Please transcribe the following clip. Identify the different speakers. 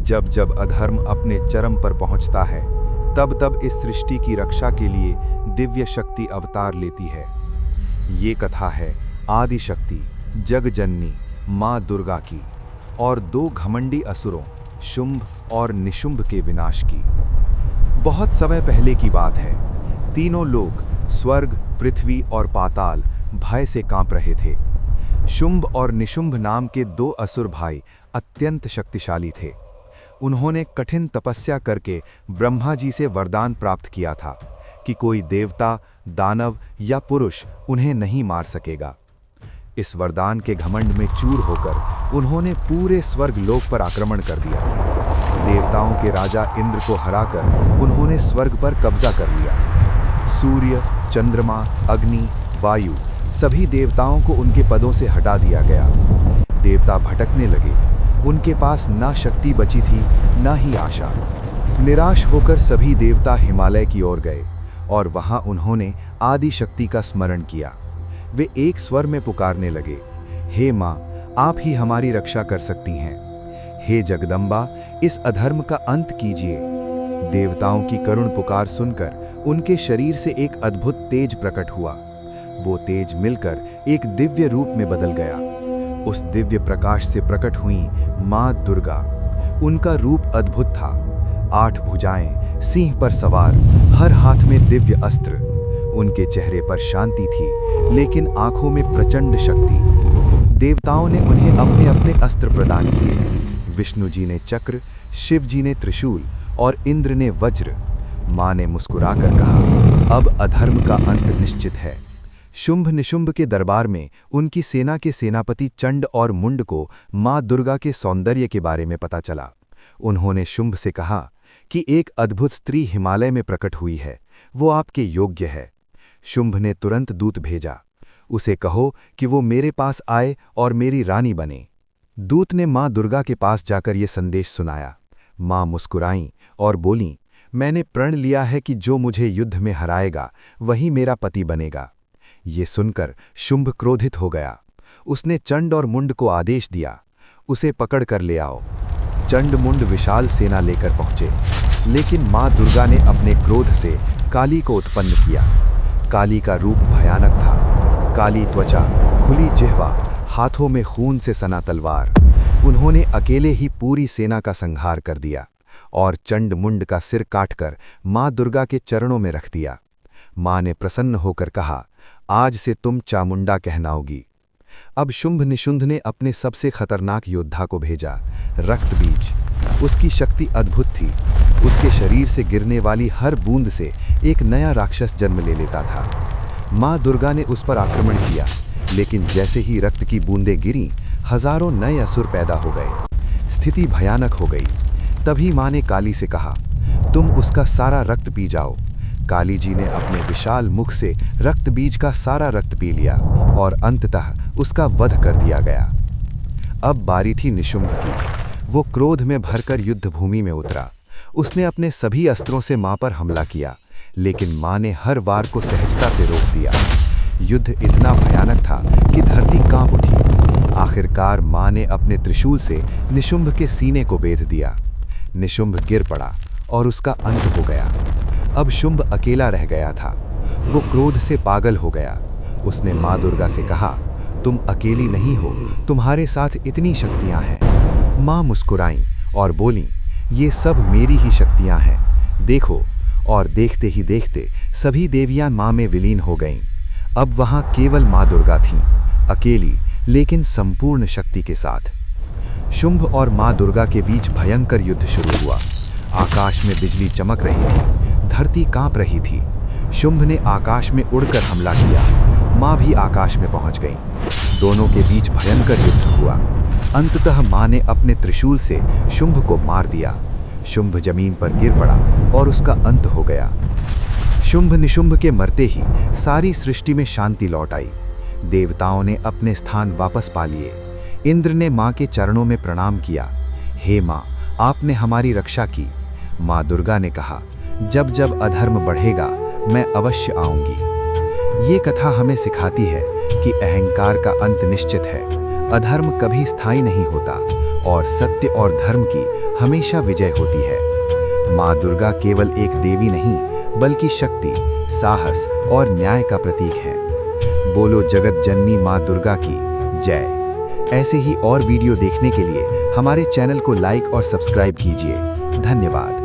Speaker 1: जब जब अधर्म अपने चरम पर पहुंचता है, तब तब इस सृष्टि की रक्षा के लिए दिव्य शक्ति अवतार लेती है। ये कथा है आदि शक्ति जगजननी माँ दुर्गा की और दो घमंडी असुरों शुंभ और निशुंभ के विनाश की। बहुत समय पहले की बात है। तीनों लोग स्वर्ग, पृथ्वी और पाताल भय से कांप रहे थे। शुंभ और निशुंभ नाम के दो असुर भाई अत्यंत शक्तिशाली थे। उन्होंने कठिन तपस्या करके ब्रह्मा जी से वरदान प्राप्त किया था कि कोई देवता, दानव या पुरुष उन्हें नहीं मार सकेगा। इस वरदान के घमंड में चूर होकर उन्होंने पूरे स्वर्ग लोक पर आक्रमण कर दिया। देवताओं के राजा इंद्र को हराकर उन्होंने स्वर्ग पर कब्जा कर लिया। सूर्य, चंद्रमा, अग्नि, वायु सभी देवताओं को उनके पदों से हटा दिया गया। देवता भटकने लगे। उनके पास ना शक्ति बची थी, ना ही आशा। निराश होकर सभी देवता हिमालय की ओर गए और वहां उन्होंने आदि शक्ति का स्मरण किया। वे एक स्वर में पुकारने लगे, हे माँ, आप ही हमारी रक्षा कर सकती हैं। हे जगदम्बा, इस अधर्म का अंत कीजिए। देवताओं की करुण पुकार सुनकर उनके शरीर से एक अद्भुत तेज प्रकट हुआ। वो तेज मिलकर एक दिव्य रूप में बदल गया। उस दिव्य प्रकाश से प्रकट हुई माँ दुर्गा। उनका रूप अद्भुत था। 8 भुजाएं, सिंह पर सवार, हर हाथ में दिव्य अस्त्र। उनके चेहरे पर शांति थी, लेकिन आंखों में प्रचंड शक्ति। देवताओं ने उन्हें अपने अपने अस्त्र प्रदान किए। विष्णु जी ने चक्र, शिव जी ने त्रिशूल और इंद्र ने वज्र। माँ ने मुस्कुराकर कहा, अब अधर्म का अंत निश्चित है। शुंभ निशुंभ के दरबार में उनकी सेना के सेनापति चंड और मुंड को माँ दुर्गा के सौंदर्य के बारे में पता चला। उन्होंने शुंभ से कहा कि एक अद्भुत स्त्री हिमालय में प्रकट हुई है, वो आपके योग्य है। शुंभ ने तुरंत दूत भेजा, उसे कहो कि वो मेरे पास आए और मेरी रानी बने। दूत ने माँ दुर्गा के पास जाकर ये संदेश सुनाया। माँ मुस्कुराईं और बोलीं, मैंने प्रण लिया है कि जो मुझे युद्ध में हराएगा वही मेरा पति बनेगा। ये सुनकर शुंभ क्रोधित हो गया। उसने चंड और मुंड को आदेश दिया, उसे पकड़ कर ले आओ। चंड मुंड विशाल सेना लेकर पहुंचे, लेकिन माँ दुर्गा ने अपने क्रोध से काली को उत्पन्न किया। काली का रूप भयानक था। काली त्वचा, खुली जिह्वा, हाथों में खून से सना तलवार। उन्होंने अकेले ही पूरी सेना का संहार कर दिया और चंड मुंड का सिर काटकर माँ दुर्गा के चरणों में रख दिया। माँ ने प्रसन्न होकर कहा, आज से तुम चामुंडा कहलाओगी। अब शुंभ निशुंभ ने अपने सबसे खतरनाक योद्धा को भेजा, रक्तबीज। उसकी शक्ति अद्भुत थी। उसके शरीर से गिरने वाली हर बूंद से एक नया राक्षस जन्म ले लेता था। माँ दुर्गा ने उस पर आक्रमण किया, लेकिन जैसे ही रक्त की बूंदें गिरीं, हजारों नए असुर पैदा हो गए। स्थिति भयानक हो गई। तभी माँ ने काली से कहा, तुम उसका सारा रक्त पी जाओ। काली जी ने अपने विशाल मुख से रक्त बीज का सारा रक्त पी लिया और अंततः उसका वध कर दिया गया। अब बारी थी निशुंभ की। वो क्रोध में भरकर युद्ध भूमि में उतरा। उसने अपने सभी अस्त्रों से माँ पर हमला किया, लेकिन माँ ने हर वार को सहजता से रोक दिया। युद्ध इतना भयानक था कि धरती कांप उठी। आखिरकार माँ ने अपने त्रिशूल से निशुंभ के सीने को बेध दिया। निशुंभ गिर पड़ा और उसका अंत हो गया। अब शुंभ अकेला रह गया था। वो क्रोध से पागल हो गया। उसने माँ दुर्गा से कहा, तुम अकेली नहीं हो, तुम्हारे साथ इतनी शक्तियां हैं। माँ मुस्कुराईं और बोलीं, ये सब मेरी ही शक्तियां हैं, देखो। और देखते ही देखते सभी देवियां माँ में विलीन हो गईं। अब वहाँ केवल माँ दुर्गा थीं, अकेली लेकिन संपूर्ण शक्ति के साथ। शुंभ और माँ दुर्गा के बीच भयंकर युद्ध शुरू हुआ। आकाश में बिजली चमक रही थी, धरती कांप रही थी। शुंभ ने आकाश में उड़कर हमला किया। माँ भी आकाश में पहुंच गई। दोनों के बीच भयंकर युद्ध हुआ। अंततः माँ ने अपने त्रिशूल से शुंभ को मार दिया। शुंभ जमीन पर गिर पड़ा और उसका अंत हो गया। शुंभ निशुंभ के मरते ही सारी सृष्टि में शांति लौट आई। देवताओं ने अपने स्थान वापस पा लिए। इंद्र ने माँ के चरणों में प्रणाम किया। हे माँ, आपने हमारी रक्षा की। माँ दुर्गा ने कहा, जब जब अधर्म बढ़ेगा मैं अवश्य आऊंगी। ये कथा हमें सिखाती है कि अहंकार का अंत निश्चित है। अधर्म कभी स्थायी नहीं होता और सत्य और धर्म की हमेशा विजय होती है। माँ दुर्गा केवल एक देवी नहीं, बल्कि शक्ति, साहस और न्याय का प्रतीक है। बोलो जगत जननी माँ दुर्गा की जय। ऐसे ही और वीडियो देखने के लिए हमारे चैनल को लाइक और सब्सक्राइब कीजिए। धन्यवाद।